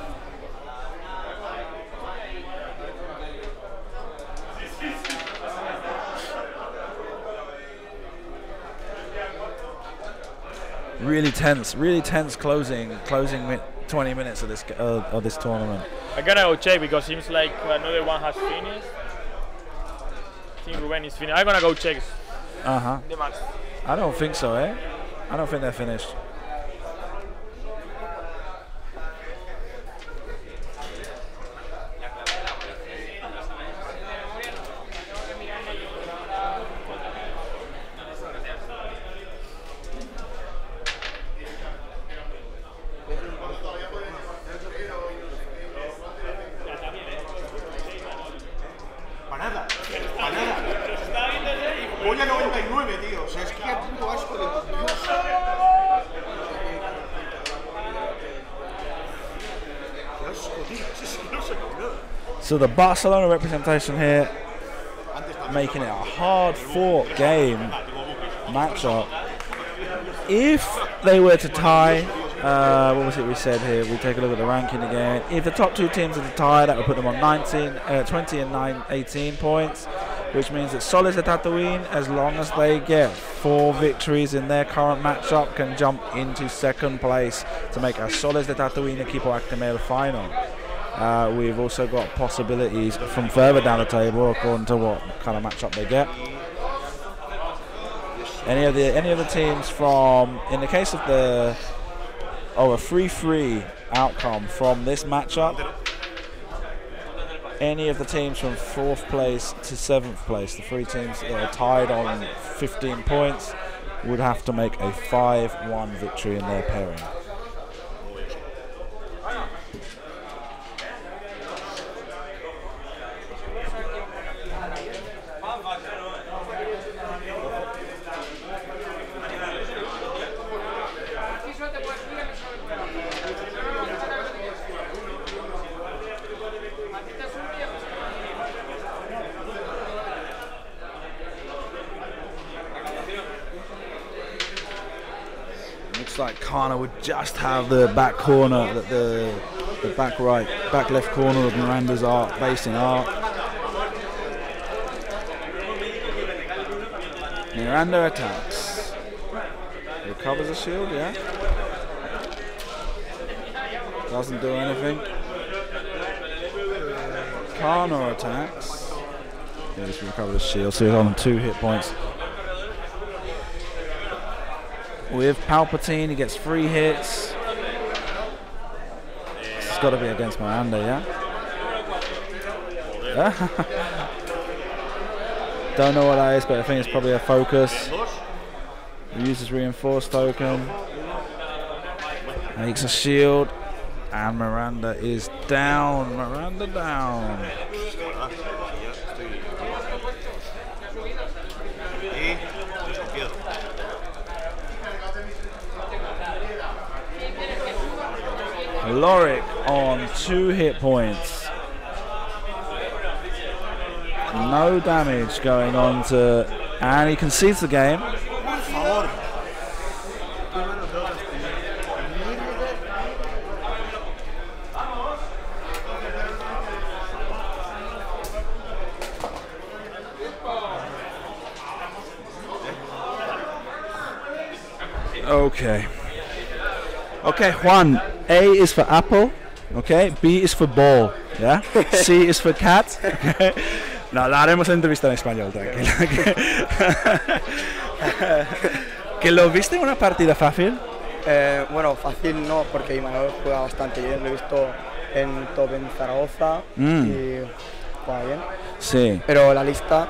Really tense closing 20 minutes of this tournament. I gotta go check because seems like another one has finished. I think Ruben is finished. I'm gonna go check the match. I don't think so, eh? I don't think they're finished. So the Barcelona representation here, making it a hard-fought game matchup. If they were to tie, what was it we said here? We take a look at the ranking again. If the top two teams are to tie, that would put them on 20 and 18 points, which means that Soles de Tatooine, as long as they get 4 victories in their current matchup, can jump into second place to make a Soles de Tatooine Equipo Actimel final. We've also got possibilities from further down the table according to what kind of matchup they get. Any of the teams from, in the case of a 3-3 outcome from this matchup, any of the teams from 4th place to 7th place, the 3 teams that are tied on 15 points, would have to make a 5-1 victory in their pairing. Looks like Kana would just have the back corner, the back left corner of Miranda's arc, facing arc. Miranda attacks. Recovers a shield, yeah. Doesn't do anything. Kana attacks. Yeah, just recovered a shield, so he's on 2 hit points. With Palpatine, he gets 3 hits. It's got to be against Miranda, yeah? Don't know what that is, but I think it's probably a focus. He uses reinforced token. Makes a shield. And Miranda is down. Miranda down. Lorik on 2 hit points. No damage going on to, and he concedes the game. Okay. Okay, Juan. A is for apple. Okay. B is for ball. Yeah. C is for cat. Okay. No, la haremos la entrevista en español, tranquila. ¿Que lo viste en una partida fácil? Bueno, fácil no, porque Imanol juega bastante bien. Lo he visto en top en Zaragoza y juega bien. Sí. Pero la lista,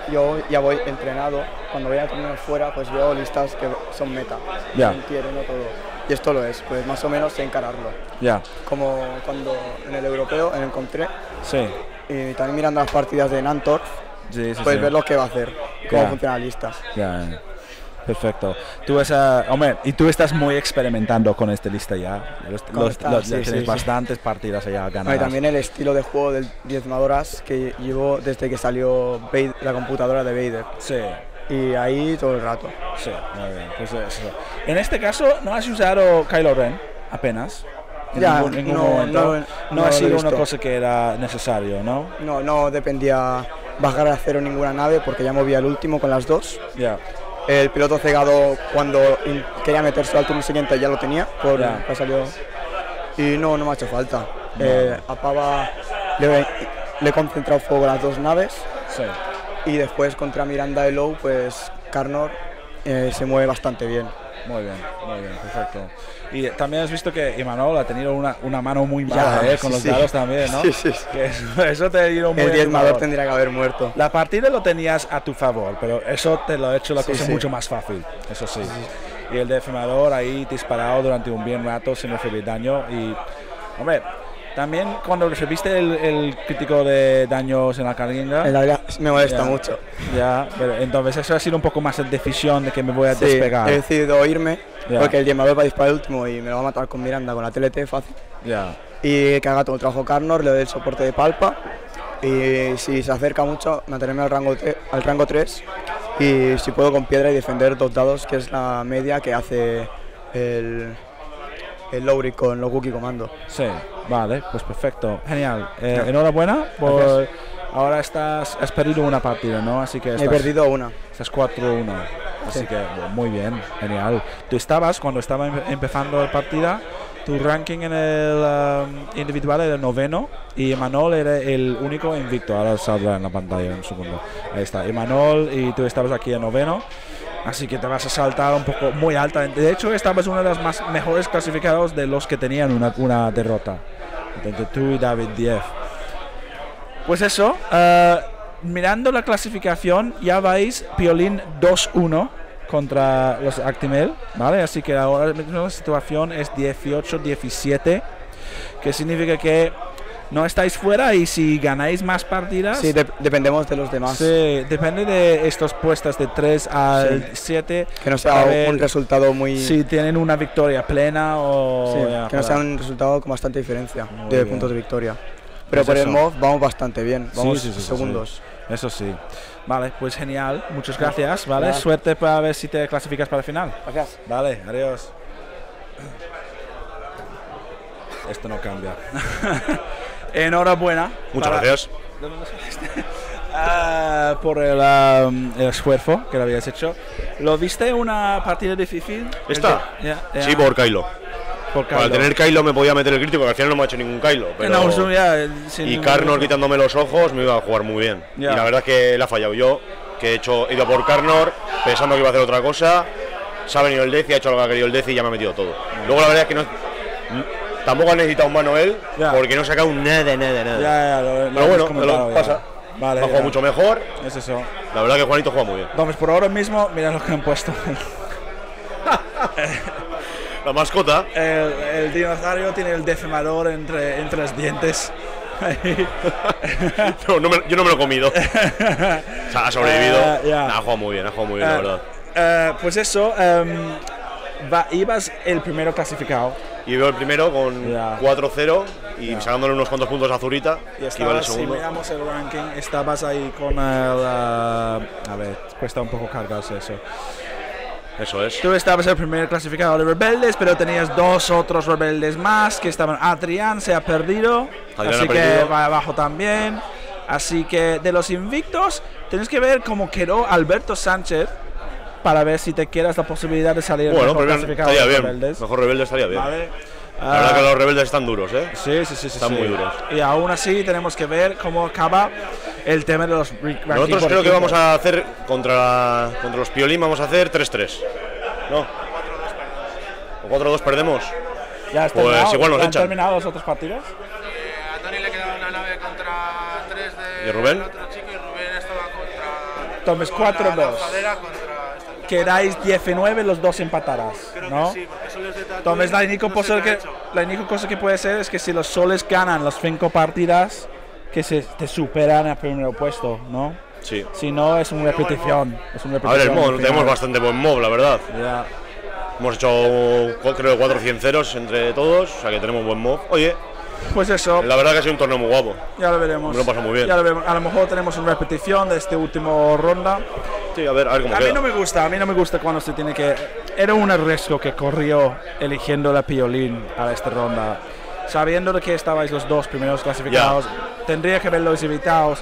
yo ya voy entrenado. Cuando voy a torneos fuera, pues veo listas que son meta. Ya. Entiendo, no todo. Y esto lo es, pues más o menos sé encararlo. Ya. Como cuando en el europeo, en el Contré. Sí. Y también mirando las partidas de Nantorf, Sí, sí, puedes sí. ver lo que va a hacer, cómo Ya. funciona la lista. Ya. Perfecto. Tú hombre, y tú estás muy experimentando con esta lista ya. Ya sí, tienes bastantes partidas ya No, ganadas. y también el estilo de juego del diezmadoras que llevo desde que salió la computadora de Vader. Sí. Y ahí todo el rato. Sí, muy bien. Pues eso. En este caso no has usado Kylo Ren apenas. En Ya, ningún no, momento. No ha lo he sido una visto. cosa que era necesario, ¿no? No dependía bajar a cero ninguna nave porque ya movía el último con las 2. Ya. El piloto cegado cuando quería meterse al turno siguiente ya lo tenía, Ya. que salió. Y no me ha hecho falta. A Pava le he concentrado fuego a las 2 naves. Sí. Y después contra Miranda y Low, pues Carnor se mueve bastante bien. Muy bien, perfecto. Y también has visto que Imanol ha tenido una mano muy mala con los dados también, ¿no? Sí. Que eso te dio muy El diezmador favor. tendría que haber muerto. La partida lo tenías a tu favor, pero eso te lo ha hecho la cosa sí. mucho más fácil, eso sí. Y el defimador ahí disparado durante un bien rato sin recibir daño. Y, hombre, también cuando recibiste el crítico de daños en la carringa, En la verdad me molesta mucho. Ya, pero entonces eso ha sido un poco más de decisión de que me voy a despegar. He decidido irme Ya. porque el diezmador va a disparar el último y me lo va a matar con Miranda, con la TLT fácil. Ya. y que haga todo el trabajo Carnor, le doy el soporte de palpa y si se acerca mucho mantenerme al rango 3 y si puedo con piedra y defender 2 dados, que es la media que hace el Lowry con los Wookiee Comando. Sí, vale, pues perfecto, genial. Enhorabuena por... Ahora has perdido una partida, ¿no? Así que He perdido una. Estás 4-1, así Sí. que bueno, muy bien, genial. Tú cuando estaba empezando la partida, tu ranking en el individual era el 9º y Imanol era el único invicto. Ahora saldrá en la pantalla un segundo. Ahí está, Imanol, y tú estabas aquí en 9º. Así que te vas a saltar un poco muy alta. De hecho, estabas uno de los mejores clasificados de los que tenían una derrota. Entre tú y David 10. Pues eso, mirando la clasificación, ya vais Piolín 2-1 contra los Actimel, ¿vale? Así que ahora mismo la situación es 18-17, que significa que no estáis fuera y si ganáis más partidas... Sí, dependemos de los demás. Sí, depende de estos puestos de 3 al 7. Que no sea un resultado muy... Si tienen una victoria plena o... Sí, ya, que no sea un resultado con bastante diferencia Muy de bien. puntos de victoria. Pero Pues por el eso. MOV vamos bastante bien, vamos Sí, segundos. Eso sí. Vale, pues genial. Muchas gracias, ¿vale? Nada. Suerte para ver si te clasificas para el final. Gracias. Vale, adiós. Esto no cambia. Enhorabuena. Muchas gracias. Por el esfuerzo que lo habías hecho. ¿Lo viste una partida difícil? ¿Esta? Sí, por Kylo. Por Para Kylo. tener Kylo me podía meter el crítico, que al final no me ha hecho ningún Kylo. Pero... No, sin y ningún Carnor riesgo. quitándome los ojos me iba a jugar muy bien. Ya. Y la verdad es que la he fallado yo, que he ido por Carnor pensando que iba a hacer otra cosa. Se ha venido el Deci, ha hecho lo que ha querido el Deci y ya me ha metido todo. Luego la verdad es que tampoco ha necesitado un Manuel, Ya. porque no ha sacado nada. Ya, lo Pero hemos bueno, comentado lo ya. pasa. Vale, Ha jugado ya. mucho mejor. Es eso. La verdad que Juanito juega muy bien. Entonces, por ahora mismo, mira lo que han puesto. La mascota. El dinosaurio tiene el defimador entre los dientes. No, yo no me lo he comido. O sea, ha sobrevivido. Ya. Ha jugado muy bien, la verdad. Pues eso, ibas el primero clasificado. Y veo el primero con Ya. 4-0 y Ya. sacándole unos cuantos puntos a Zurita. Y que iba el estabas, si segundo. miramos el ranking, estabas ahí con el... a ver, cuesta un poco cargarse eso. Eso es. Tú estabas el primer clasificado de rebeldes, pero tenías 2 otros rebeldes más que estaban. Adrián se ha perdido, Adrián así ha que perdido. va abajo también. Así que de los invictos, tienes que ver cómo quedó Alberto Sánchez para ver si te quieras la posibilidad de salir Bueno, mejor pero clasificado estaría de bien. rebeldes. Mejor rebelde estaría bien. Vale. La verdad que los rebeldes están duros, ¿eh? Sí. Están muy duros. Y aún así tenemos que ver cómo acaba el tema de los rankings. Nosotros por creo que equipo. vamos a hacer contra los Piolín, vamos a hacer 3-3. ¿No? ¿O 4-2 perdemos? Ya has Pues terminado. igual nos ¿Han echan. terminado los otros partidos? A Tony le quedaba una nave contra 3 de ¿Y Rubén? otro chico y Rubén estaba contra... Entonces, con la 4-2. lanzadera contra esta. Quedáis 19, los dos empataras, Creo ¿no? que sí, porque son los de Tatooine, Entonces la única, no sé qué ha hecho. la única cosa que puede ser es que si los soles ganan las 5 partidas, que te superan al primer puesto, ¿no? Sí. Si no, es una repetición. A ver, el mob, tenemos bastante buen mob, la verdad. Ya. Hemos hecho, creo, 400 ceros entre todos, o sea que tenemos buen mob. Oye, Pues eso, la verdad que ha sido un torneo muy guapo. ya lo veremos. Me lo he pasado muy bien. Ya lo veremos. A lo mejor tenemos una repetición de este último ronda. Sí, a ver cómo A queda. mí no me gusta cuando se tiene que... Era un riesgo que corrió eligiendo la Piolín para esta ronda. Sabiendo de que estabais los dos primeros clasificados, tendría que haberlos evitados.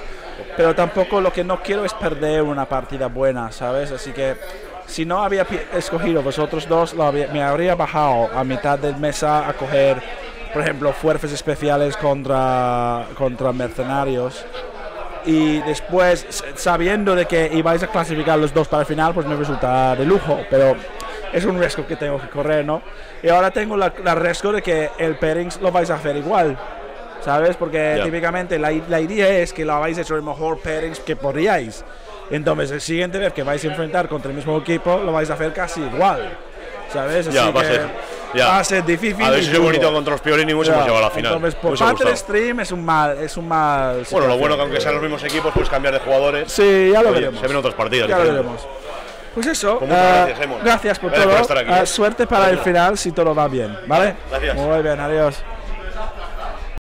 Pero tampoco lo que no quiero es perder una partida buena, ¿sabes? Así que si no había escogido vosotros dos, me habría bajado a mitad de mesa a coger, por ejemplo, fuerzas especiales contra mercenarios. Y después, sabiendo de que ibais a clasificar los dos para el final, pues me resulta de lujo, pero es un riesgo que tengo que correr, ¿no? Y ahora tengo la riesgo de que el pairings lo vais a hacer igual, ¿sabes? Porque Ya. típicamente la idea es que lo habéis hecho el mejor pairings que podríais. Entonces, el siguiente vez que vais a enfrentar contra el mismo equipo, lo vais a hacer casi igual, ¿sabes? Así Ya, va a que ser, ya. va a ser difícil. A ver y si soy duro. bonito contra los Piolín y hemos llegado a la final. Entonces, por Hubiese parte del gustado. stream es un mal Bueno, lo situación. bueno que aunque sean los mismos equipos, puedes cambiar de jugadores. Sí, ya lo Oye, veremos. se ven otras partidas. Ya lo diferentes. veremos. Pues eso, Pues muchas gracias, Emon. gracias por Gracias todo. por estar aquí, ¿eh? Suerte para el final si todo va bien, ¿vale? Gracias. Muy bien, adiós.